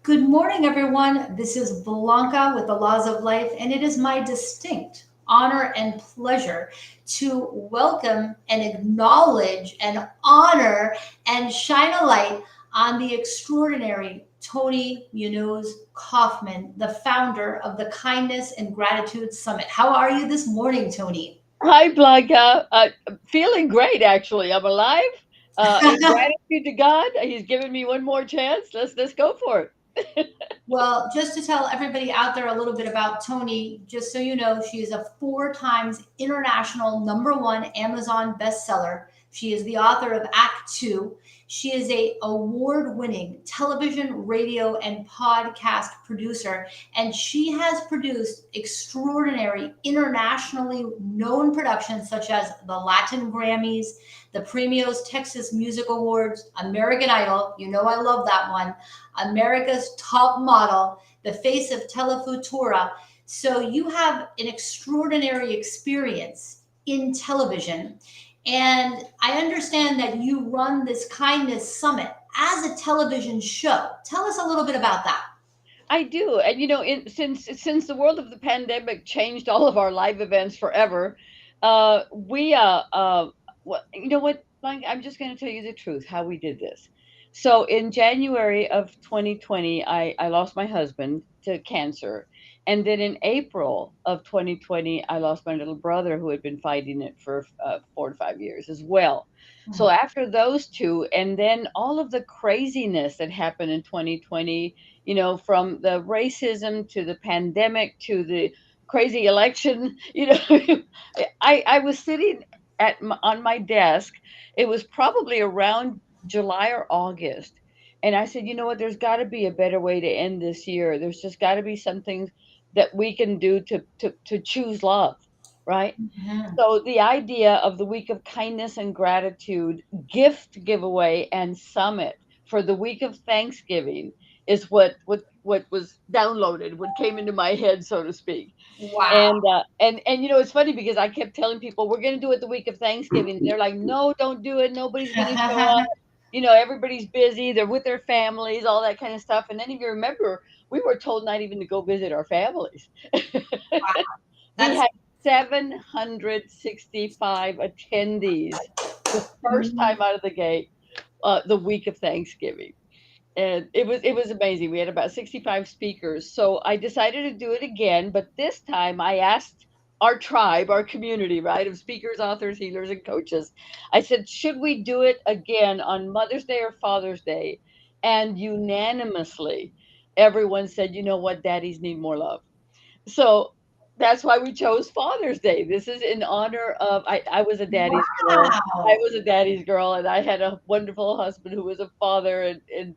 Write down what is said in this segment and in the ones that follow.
Good morning, everyone. This is Blanca with the Laws of Life, and it is my distinct honor and pleasure to welcome and acknowledge and honor and shine a light on the extraordinary Toni Munoz Kaufman, the founder of the Kindness and Gratitude Summit. How are you this morning, Toni? Hi, Blanca. Feeling great, actually. I'm alive. In gratitude to God, He's given me one more chance. Let's go for it. Well, just to tell everybody out there a little bit about Toni, just so you know, she is a four times international number one Amazon bestseller. She is the author of Act Two. She is a award-winning television, radio, and podcast producer, and she has produced extraordinary internationally known productions such as the Latin Grammys, the Premios Texas Music Awards, American Idol. You know I love that one. America's Top Model, the face of Telefutura. So you have an extraordinary experience in television. And I understand that you run this Kindness Summit as a television show. Tell us a little bit about that. I do, and since the world of the pandemic changed all of our live events forever, we well, you know what, Blanca, I'm just going to tell you the truth how we did this. So in January of 2020, I lost my husband to cancer, and then in April of 2020, I lost my little brother who had been fighting it for 4 to 5 years as well. So after those two, and then all of the craziness that happened in 2020, from the racism to the pandemic to the crazy election, I was sitting on my desk. It was probably around July or August. And I said, you know what, there's got to be a better way to end this year. There's just got to be something that we can do to choose love, right? Mhm. So the idea of the week of kindness and gratitude, gift giveaway and summit for the week of Thanksgiving is what was downloaded, what came into my head, so to speak. Wow. And it's funny because I kept telling people we're going to do it the week of Thanksgiving. They're like, no, don't do it. Nobody's going to show up. Everybody's busy. They're with their families, all that kind of stuff. And then if you remember, we were told not even to go visit our families. We That's had 765 attendees the first time out of the gate, the week of Thanksgiving. And it was amazing. We had about 65 speakers. So I decided to do it again, but this time I asked our tribe, our community, right, of speakers, authors, healers, and coaches. I said, should we do it again on Mother's Day or Father's Day? And unanimously, everyone said, you know what, daddies need more love. So that's why we chose Father's Day. This is in honor of I was a daddy's girl. I wow. was a daddy's girl, and I had a wonderful husband who was a father. And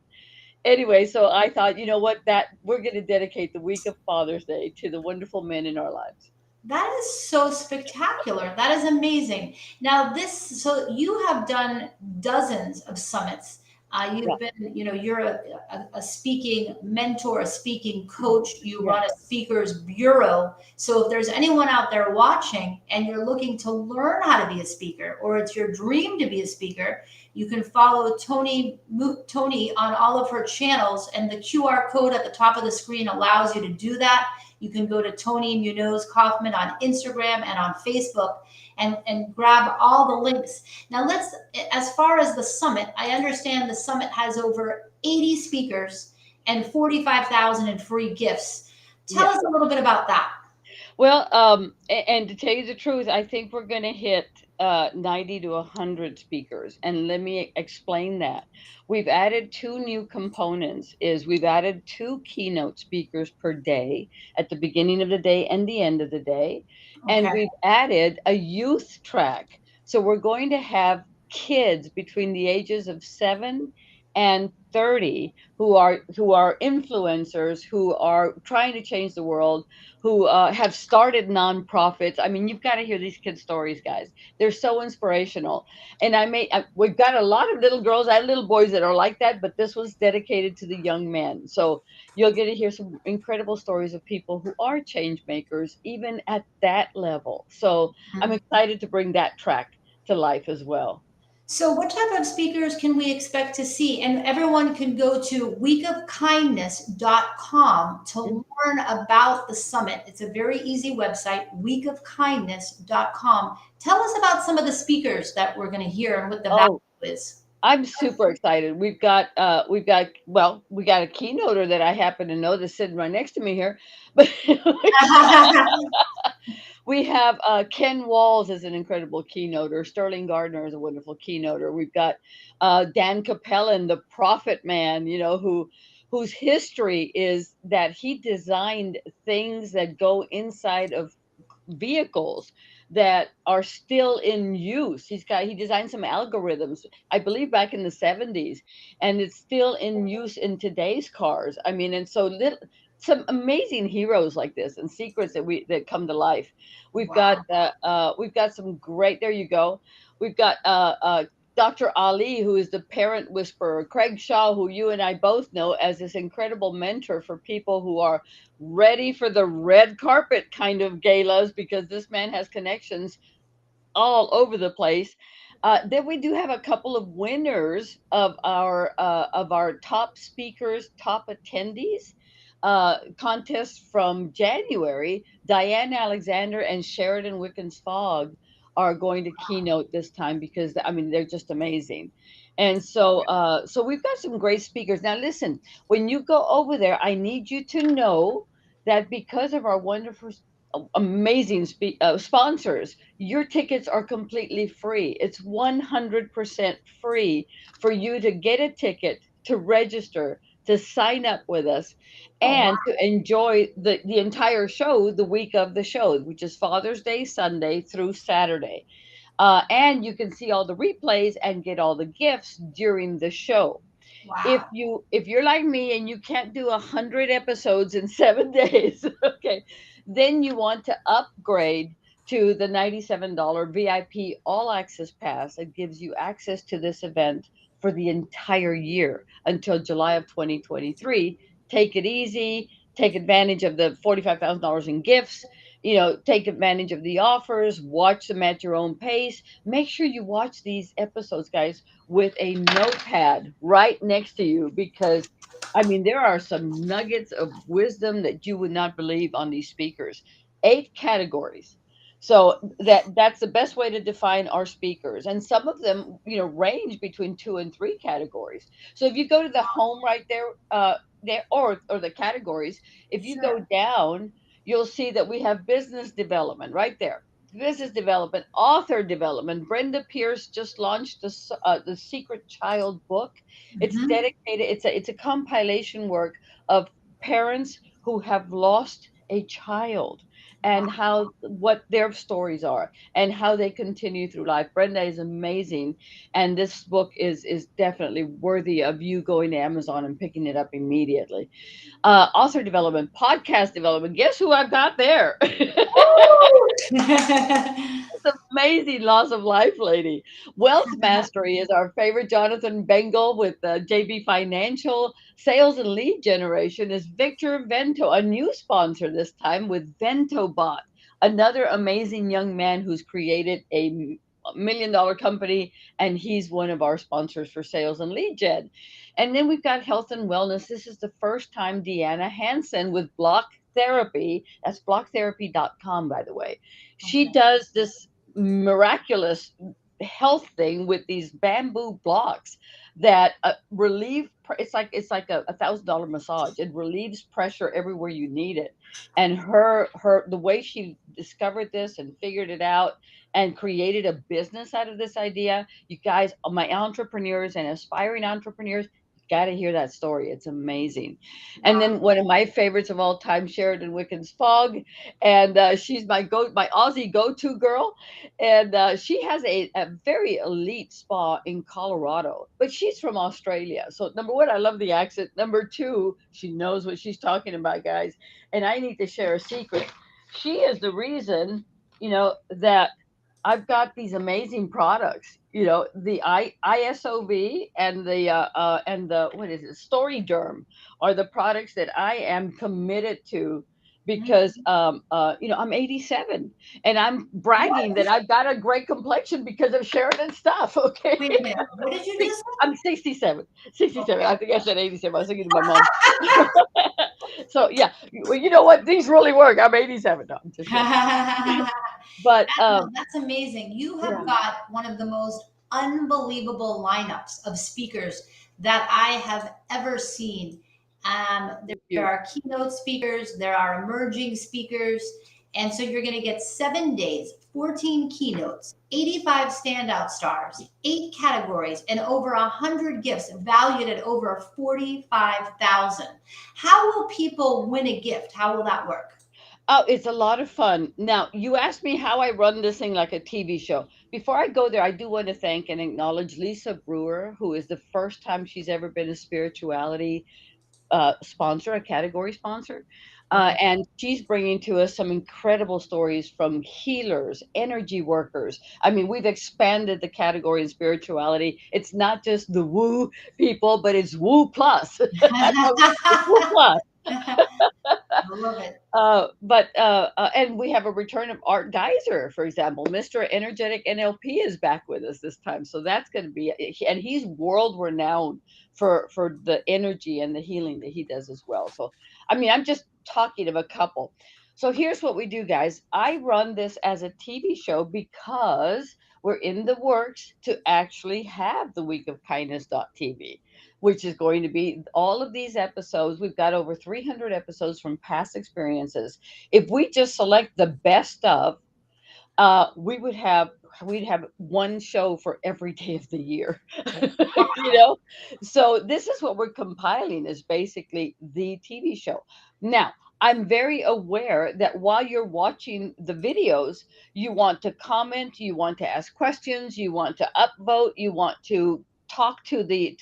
anyway, so I thought, you know what, that we're going to dedicate the week of Father's Day to the wonderful men in our lives. That is so spectacular. That is amazing. Now, so you have done dozens of summits. Yeah, You've been, you're a speaking mentor, a speaking coach. You yeah. run a speakers bureau. So if there's anyone out there watching and you're looking to learn how to be a speaker, or it's your dream to be a speaker, you can follow Toni on all of her channels, and the QR code at the top of the screen allows you to do that. You can go to Toni Munoz Kaufman on Instagram and on Facebook and grab all the links. Now, as far as the summit, I understand the summit has over 80 speakers and 45,000 in free gifts. Tell Yeah. us a little bit about that. Well, and to tell you the truth, I think we're going to hit 90 to 100 speakers. And let me explain that. We've added two new components is we've added two keynote speakers per day at the beginning of the day and the end of the day. And Okay. we've added a youth track. So we're going to have kids between the ages of 7 and 30 who are influencers, who are trying to change the world, who have started nonprofits. I mean, you've got to hear these kids' stories, guys. They're so inspirational. And we've got a lot of little girls and little boys that are like that, but this was dedicated to the young men. So you'll get to hear some incredible stories of people who are change makers, even at that level. So I'm excited to bring that track to life as well. So, what type of speakers can we expect to see? And everyone can go to weekofkindness.com to learn about the summit. It's a very easy website, weekofkindness.com. Tell us about some of the speakers that we're going to hear and what the value Oh, is. I'm super excited. We got a keynoter that I happen to know that's sitting right next to me here. But we have Ken Walls is an incredible keynoter. Sterling Gardner is a wonderful keynoter. We've got Dan Capellan, the Prophet Man, whose history is that he designed things that go inside of vehicles that are still in use. He designed some algorithms, I believe back in the 70s, and it's still in use in today's cars. I mean, and so little some amazing heroes like this and secrets that come to life. Wow. We've got some great. There you go. We've got Dr. Ali, who is the parent whisperer, Craig Shaw, who you and I both know as this incredible mentor for people who are ready for the red carpet kind of galas, because this man has connections all over the place. Then we do have a couple of winners of our top speakers, top attendees contest from January. Diane Alexander and Sheridan Wickens Fogg are going to keynote this time because I mean they're just amazing. And so we've got some great speakers. Now listen, when you go over there, I need you to know that because of our wonderful amazing sponsors, your tickets are completely free. It's 100% free for you to get a ticket, to register, to sign up with us, Oh, wow. and to enjoy the entire show the week of the show, which is Father's Day Sunday through Saturday. And you can see all the replays and get all the gifts during the show. If Wow. you're like me and you can't do 100 episodes in 7 days, okay, then you want to upgrade to the $97 VIP all access pass. It gives you access to this event for the entire year until July of 2023. Take it easy, take advantage of the $45,000 in gifts, take advantage of the offers, watch them at your own pace. Make sure you watch these episodes, guys, with a notepad right next to you, because I mean there are some nuggets of wisdom that you would not believe on these speakers. 8 categories. So that's the best way to define our speakers. And some of them, range between 2 and 3 categories. So if you go to the home right there, or the categories, if you go Sure. down, you'll see that we have business development right there. Business development, author development. Brenda Pierce just launched the Secret Child book. It's Hmm. dedicated. It's a compilation work of parents who have lost a child Wow. and how what their stories are and how they continue through life. Brenda is amazing, and this book is definitely worthy of you going to Amazon and picking it up immediately. Author development, podcast development. Guess who I've got there? Woo! It's amazing loss of life, lady. Wealth Mastery is our favorite. Jonathan Bengal with JB Financial. Sales and lead generation is Victor Vento, a new sponsor this time with VentoBot, another amazing young man who's created a $1 million company, and he's one of our sponsors for sales and lead gen. And then we've got health and wellness. This is the first time Deanna Hansen with Block Therapy. That's blocktherapy.com, by the way. She Okay. does this miraculous health thing with these bamboo blocks that it's like a $1,000 massage. It relieves pressure everywhere you need it. And her the way she discovered this and figured it out and created a business out of this idea, you guys, my entrepreneurs and aspiring entrepreneurs, got to hear that story. It's amazing. And Wow. then one of my favorites of all time, Sheridan Wickens Fogg, and she's my Aussie go-to girl, and she has a very elite spa in Colorado, but she's from Australia. So number one, I love the accent. Number two, she knows what she's talking about, guys. And I need to share a secret. She is the reason, that I've got these amazing products. The ISOV and the what is it, Story Derm are the products that I am committed to because Mhm. I'm 87 and I'm bragging What? that I've got a great complexion because of Sheridan stuff. Okay. Wait a minute. What did you just I'm 67. 67. I say? think I said 87. I was thinking of my mom. So yeah, well, you know what? These really work. I'm 87. No, I'm just Okay. kidding. But No, that's amazing. You have yeah, got one of the most unbelievable lineups of speakers that I have ever seen. thank There you. are keynote speakers, there are emerging speakers. And so you're going to get 7 days, 14 keynotes, 85 standout stars, 8 categories, and over 100 gifts valued at over 45,000. How will people win a gift? How will that work? Oh, it's a lot of fun. Now, you asked me how I run this thing like a TV show. Before I go there, I do want to thank and acknowledge Lisa Brewer, who is the first time she's ever been a spirituality sponsor, a category sponsor. Okay. And she's bringing to us some incredible stories from healers, energy workers. I mean, we've expanded the category in spirituality. It's not just the woo people, but it's woo plus. It's woo plus. I love it. And we have a return of Art Geyser, for example. Mr. Energetic NLP is back with us this time, so that's going to be, and he's world renowned for the energy and the healing that he does as well. So, I mean, I'm just talking of a couple. So here's what we do, guys. I run this as a TV show because we're in the works to actually have the Week of Kindness.tv, which is going to be all of these episodes. We've got over 300 episodes from past experiences. If we just select the best of, we would have we'd have one show for every day of the year. you know so this is what we're compiling, is basically the TV show. Now, I'm very aware that while you're watching the videos, you want to comment, you want to ask questions, you want to upvote, you want to talk to the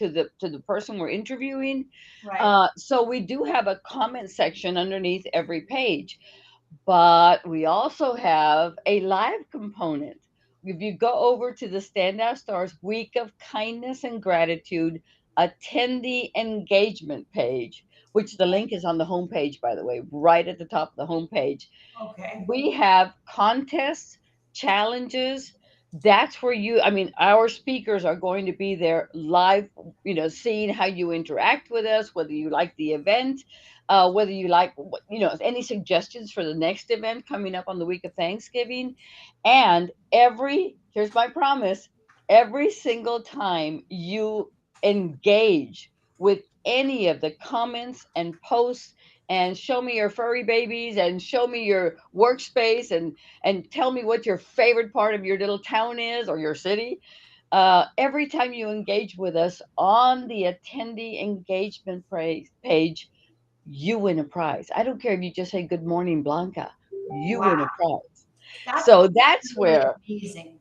person we're interviewing. Right. So we do have a comment section underneath every page, but we also have a live component. If you go over to the Standout Stars Week of Kindness and Gratitude attendee engagement page, which the link is on the homepage, by the way, right at the top of the homepage, Okay. we have contests, challenges. That's where I mean, our speakers are going to be there live, seeing how you interact with us, whether you like the event, whether you like, any suggestions for the next event coming up on the week of Thanksgiving. And here's my promise, every single time you engage with any of the comments and posts, and show me your furry babies and show me your workspace, and tell me what your favorite part of your little town is or your city. Every time you engage with us on the attendee engagement page, you win a prize. I don't care if you just say good morning, Blanca, you Wow. win a prize. That's So that's really where amazing.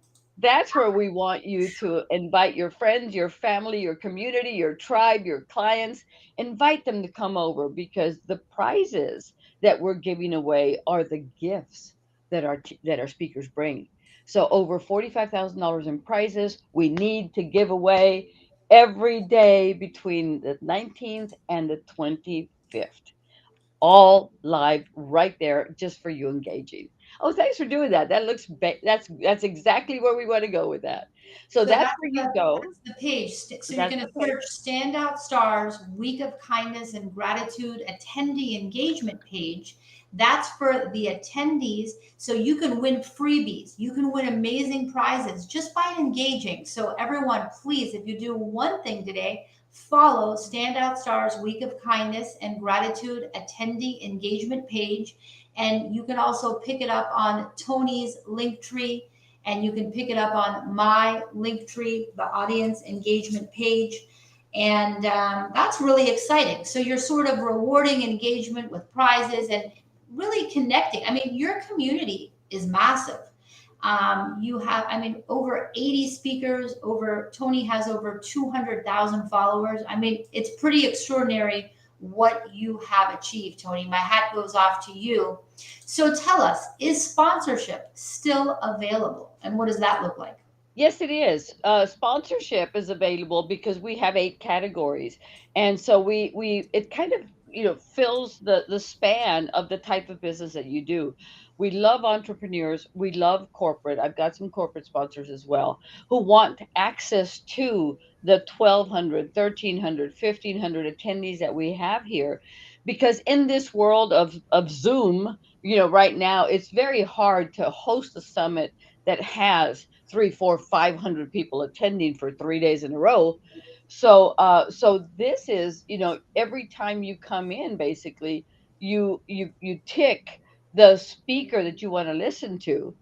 we want you to invite your friends, your family, your community, your tribe, your clients. Invite them to come over, because the prizes that we're giving away are the gifts that our speakers bring. So over $45,000 in prizes we need to give away every day between the 19th and the 25th, all live right there just for you engaging. Oh, thanks for doing that. That looks that's exactly where we want to go with that. So So that's where you go. that's the page. So you're That's going the to page. search Standout Stars Week of Kindness and Gratitude attendee engagement page. That's for the attendees. So you can win freebies. You can win amazing prizes just by engaging. So everyone, please, if you do one thing today, follow Standout Stars Week of Kindness and Gratitude attendee engagement page. And you can also pick it up on Tony's link tree, and you can pick it up on my link tree, the audience engagement page. And that's really exciting. So you're sort of rewarding engagement with prizes and really connecting. I mean, your community is massive. You have, I mean, over 80 speakers. Tony has over 200,000 followers. I mean, it's pretty extraordinary what you have achieved, Tony. My hat goes off to you. So tell us, is sponsorship still available? And what does that look like? Yes, it is. Sponsorship is available because we have 8 categories, and so we it kind of fills the span of the type of business that you do. We love entrepreneurs, we love corporate. I've got some corporate sponsors as well who want access to the 1200, 1300, 1500 attendees that we have here, because in this world of Zoom, right now it's very hard to host a summit that has 3, 4, 500 people attending for 3 days in a row. So this is, every time you come in, basically, you tick the speaker that you want to listen to,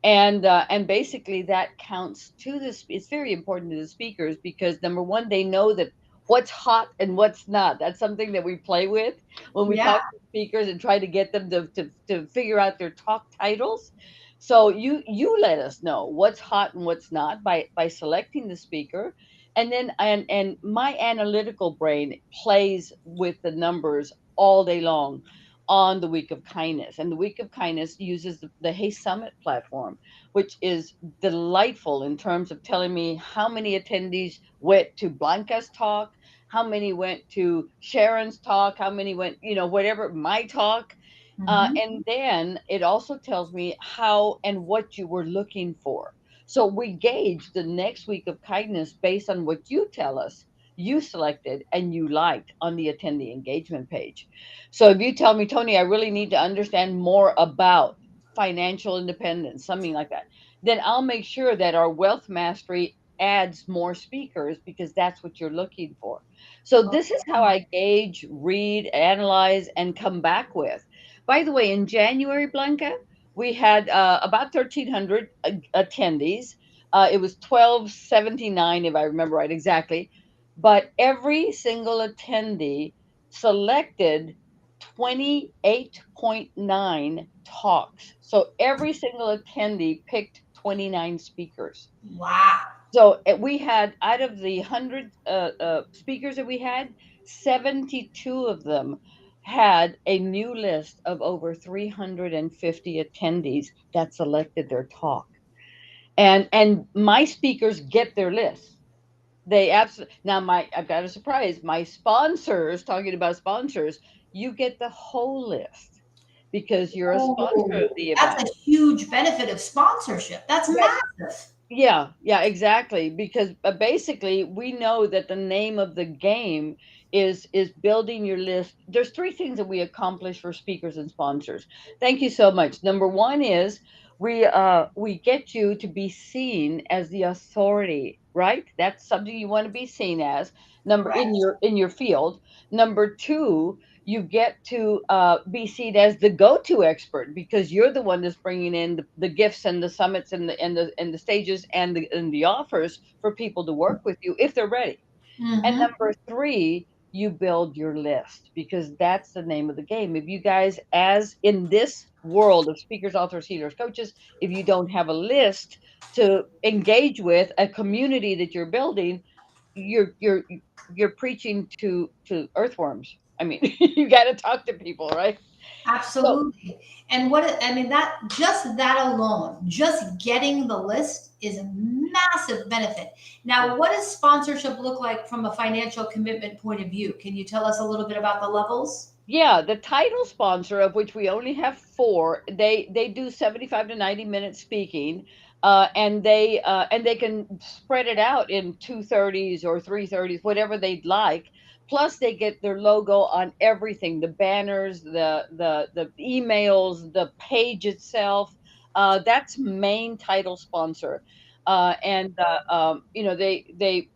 and basically that counts to this. It's very important to the speakers because number one, they know that what's hot and what's not. That's something that we play with when we Yeah. talk to speakers and try to get them to figure out their talk titles. So you let us know what's hot and what's not by selecting the speaker, and then and my analytical brain plays with the numbers all day long on the week of kindness, and the week of kindness uses the Hey Summit platform, which is delightful in terms of telling me how many attendees went to Blanca's talk, how many went to Sharon's talk, how many went, whatever, my talk. Hmm. And then it also tells me how and what you were looking for. So we gauge the next week of kindness based on what you tell us you selected and you liked on the attendee engagement page. So if you tell me, Tony, I really need to understand more about financial independence, something like that, then I'll make sure that our wealth mastery adds more speakers because that's what you're looking for. So this is how I gauge, read, analyze, and come back with. By the way, in January, Blanca, we had about 1,300 attendees. It was 1,279, if I remember right exactly. But every single attendee selected 28.9 talks. So every single attendee picked 29 speakers. Wow. So we had, out of the 100 speakers that we had, 72 of them had a new list of over 350 attendees that selected their talk. And my speakers get their list. They absolutely, now my I've got a surprise. My sponsors, talking about sponsors, you get the whole list because you're a sponsor of Oh, the that's event. a huge benefit of sponsorship. That's Yeah, massive. yeah, exactly. Because basically, we know that the name of the game is building your list. There's three things that we accomplish for speakers and sponsors. Thank you so much. Number one is we get you to be seen as the authority, right? That's something you want to be seen as. Number in Correct. your field. Number two, you get to be seen as the go-to expert because you're the one that's bringing in the gifts and the summits and the stages and the offers for people to work with you if they're ready. And Hmm. number three, you build your list because that's the name of the game. If you guys, as in this world of speakers, authors, healers, coaches, if you don't have a list to engage with, a community that you're building, you're preaching to earthworms. I mean, you got to talk to people, right? So Absolutely. And I mean, that just that alone, just getting the list is a massive benefit. Now, what does sponsorship look like from a financial commitment point of view? Can you tell us a little bit about the levels? yeah, the title sponsor, of which we only have four, they do 75 to 90 minutes speaking, and they can spread it out in 2:30s or 3:30s, whatever they'd like. Plus, they get their logo on everything: the banners, the emails, the page itself. That's main title sponsor. They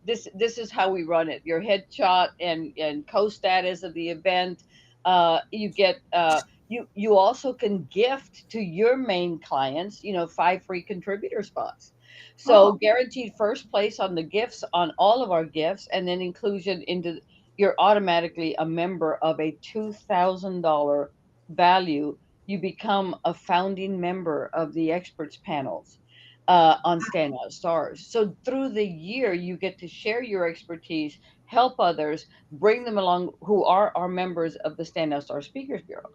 this is how we run it: your headshot and co-status of the event. You get you also can gift to your main clients, 5 free contributor spots. So Oh, guaranteed first place on the gifts, on all of our gifts, and then inclusion into, you're automatically a member of a $2,000 value. You become a founding member of the experts panels on Standout Stars. So through the year, you get to share your expertise, help others, bring them along who are our members of the Standout Star Speakers Bureau.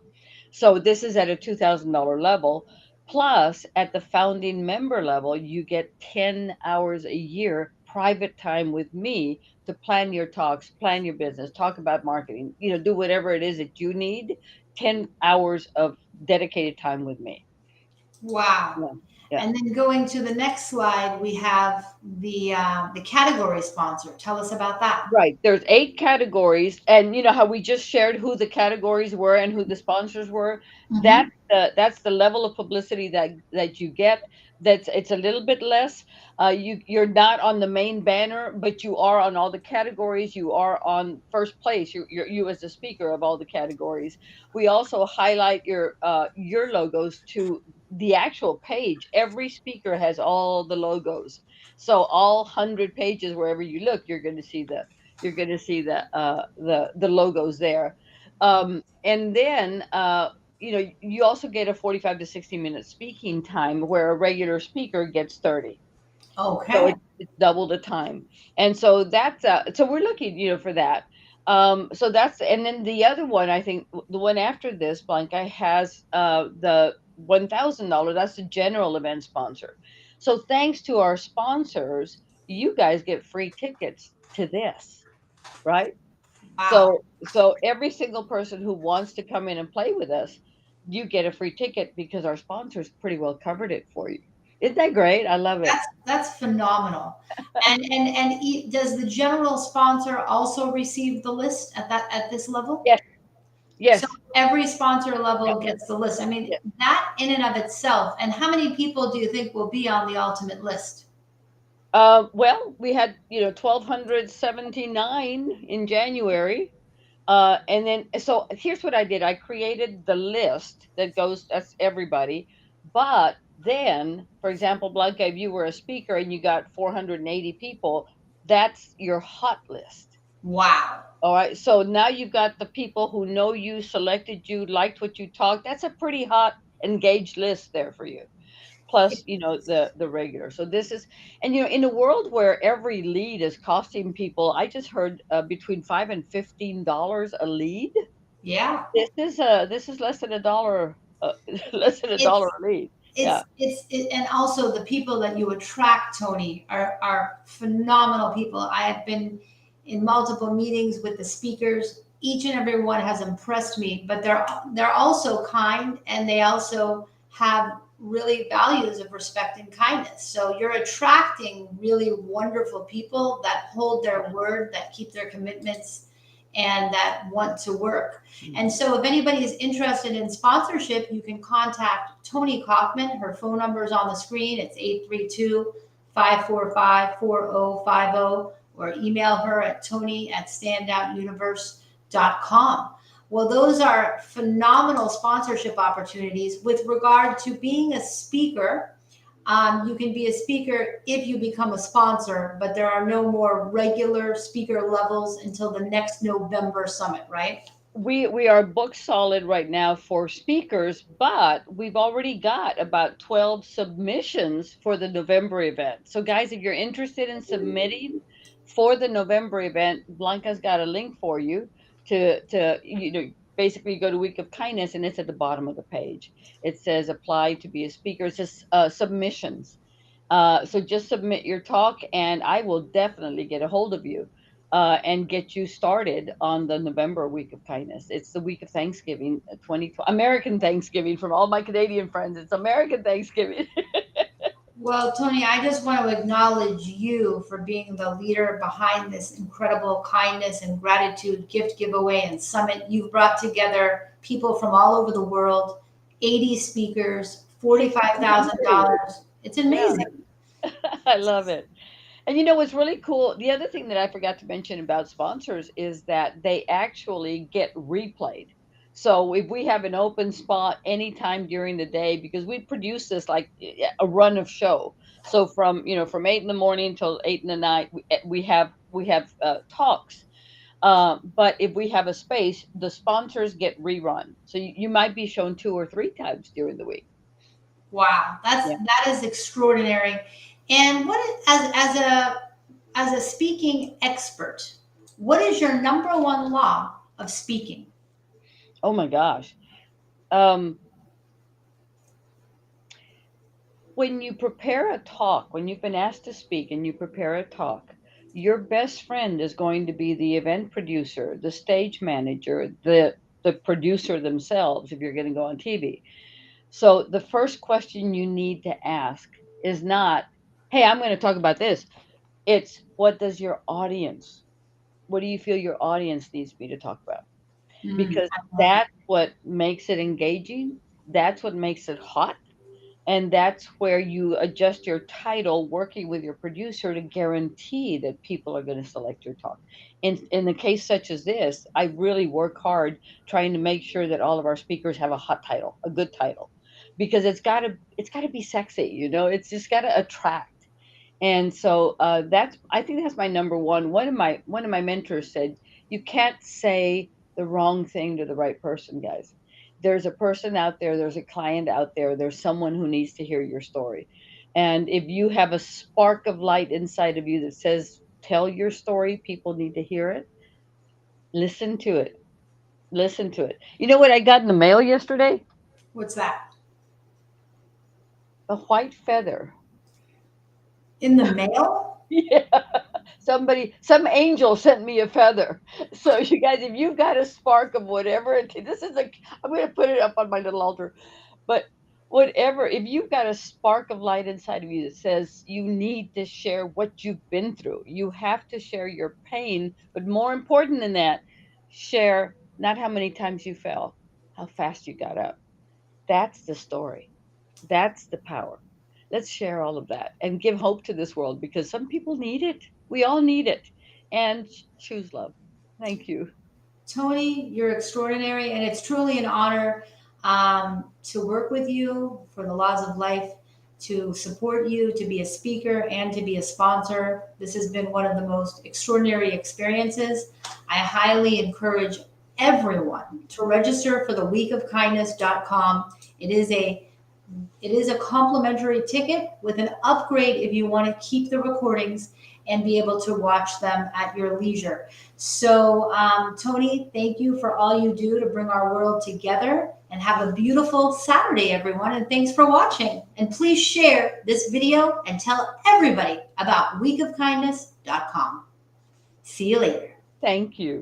So this is at a $2,000 level. Plus, at the founding member level, you get 10 hours a year private time with me to plan your talks, plan your business, talk about marketing, do whatever it is that you need. 10 hours of dedicated time with me. Wow. Yeah. Yeah. And then going to the next slide, we have the category sponsor. Tell us about that. Right. There's 8 categories, and you know how we just shared who the categories were and who the sponsors were. Hmm. That's the level of publicity that you get. It's a little bit less. You're not on the main banner, but you are on all the categories. You are on first place. You as the speaker of all the categories. We also highlight your logos to the actual page. Every speaker has all the logos. So all 100 pages, wherever you look, you're going to see the logos there. And then you also get a 45 to 60 minute speaking time where a regular speaker gets 30. So Okay. it's double the time. And so so we're looking, for that. So that's, and then the other one, I think the one after this, Blanca, has the $1,000. That's the general event sponsor. So thanks to our sponsors, you guys get free tickets to this, right? Wow. So every single person who wants to come in and play with us, you get a free ticket because our sponsors pretty well covered it for you. Isn't that great? I love it. That's phenomenal. Does the general sponsor also receive the list at this level? Yes, So yes. every sponsor level Yep, gets the list. I mean, yep. that in and of itself. And how many people do you think will be on the ultimate list? Well, we had 1,279 in January. And then, so here's what I did. I created the list that's everybody. But then, for example, Blanca, if you were a speaker and you got 480 people, that's your hot list. Wow. All right. So now you've got the people who know you, selected you, liked what you talked. That's a pretty hot, engaged list there for you. Plus, the regular. So this is, and in a world where every lead is costing people, I just heard between $5 and $15 a lead. Yeah. This is less than a dollar, less than a dollar It's a lead. Yeah. and also the people that you attract, Tony, are phenomenal people. I have been in multiple meetings with the speakers. Each and every one has impressed me, but they're also kind, and they also have really values of respect and kindness. So you're attracting really wonderful people that hold their word, that keep their commitments, and that want to work. And so, if anybody is interested in sponsorship, you can contact Toni Kaufman. Her phone number is on the screen. It's 832-545-4050, or email her at tony@standoutuniverse.com. Well, those are phenomenal sponsorship opportunities. With regard to being a speaker, you can be a speaker if you become a sponsor, but there are no more regular speaker levels until the next November summit, right? We are book solid right now for speakers, but we've already got about 12 submissions for the November event. So guys, if you're interested in submitting for the November event, Blanca's got a link for you to basically go to Week of Kindness, and it's at the bottom of the page. It says apply to be a speaker. It says submissions. So just submit your talk, and I will definitely get a hold of you and get you started on the November Week of Kindness. It's the week of Thanksgiving, 2020, American Thanksgiving. From all my Canadian friends, it's American Thanksgiving. Well, Tony, I just want to acknowledge you for being the leader behind this incredible kindness and gratitude gift giveaway and summit. You've brought together people from all over the world, 80 speakers, $45,000. It's Yeah, amazing. I love it. And what's really cool, the other thing that I forgot to mention about sponsors is that they actually get replayed. So if we have an open spot anytime during the day, because we produce this like a run of show. So from 8 in the morning till 8 in the night, we have talks. But if we have a space, the sponsors get rerun. So you might be shown 2 or 3 times during the week. Wow, Yeah. that is extraordinary. And as a speaking expert, what is your number one law of speaking? Oh my gosh. Um, when you prepare a talk, when you've been asked to speak and you prepare a talk, your best friend is going to be the event producer, the stage manager, the producer themselves if you're going to go on TV. So the first question you need to ask is not, "Hey, I'm going to talk about this." It's, what do you feel your audience needs me to talk about? Mm, Because I love that's what makes it engaging. That's what makes it hot. And that's where you adjust your title working with your producer to guarantee that people are going to select your talk. In the case such as this, I really work hard trying to make sure that all of our speakers have a hot title, a good title, because it's got to be sexy, it's just got to attract. And so that's I think that's my number one. One of my mentors said, "You can't say the wrong thing to the right person, guys. There's a person out there, there's a client out there, there's someone who needs to hear your story. And if you have a spark of light inside of you that says, 'Tell your story, people need to hear it,' listen to it. Listen to it. You know what I got in the mail yesterday? What's that? A white feather." In the mail? Yeah. Some angel sent me a feather. So you guys, if you've got a spark of whatever I'm going to put it up on my little altar. But whatever, if you've got a spark of light inside of you that says you need to share what you've been through, you have to share your pain. But more important than that, share not how many times you fell, how fast you got up. That's the story. That's the power. Let's share all of that and give hope to this world because some people need it. We all need it. And choose love. Thank you. Toni, you're extraordinary, and it's truly an honor to work with you for the laws of life, to support you, to be a speaker, and to be a sponsor. This has been one of the most extraordinary experiences. I highly encourage everyone to register for the weekofkindness.com. It is a complimentary ticket with an upgrade if you want to keep the recordings and be able to watch them at your leisure. So, Toni, thank you for all you do to bring our world together. And have a beautiful Saturday, everyone. And thanks for watching. And please share this video and tell everybody about weekofkindness.com. See you later. Thank you.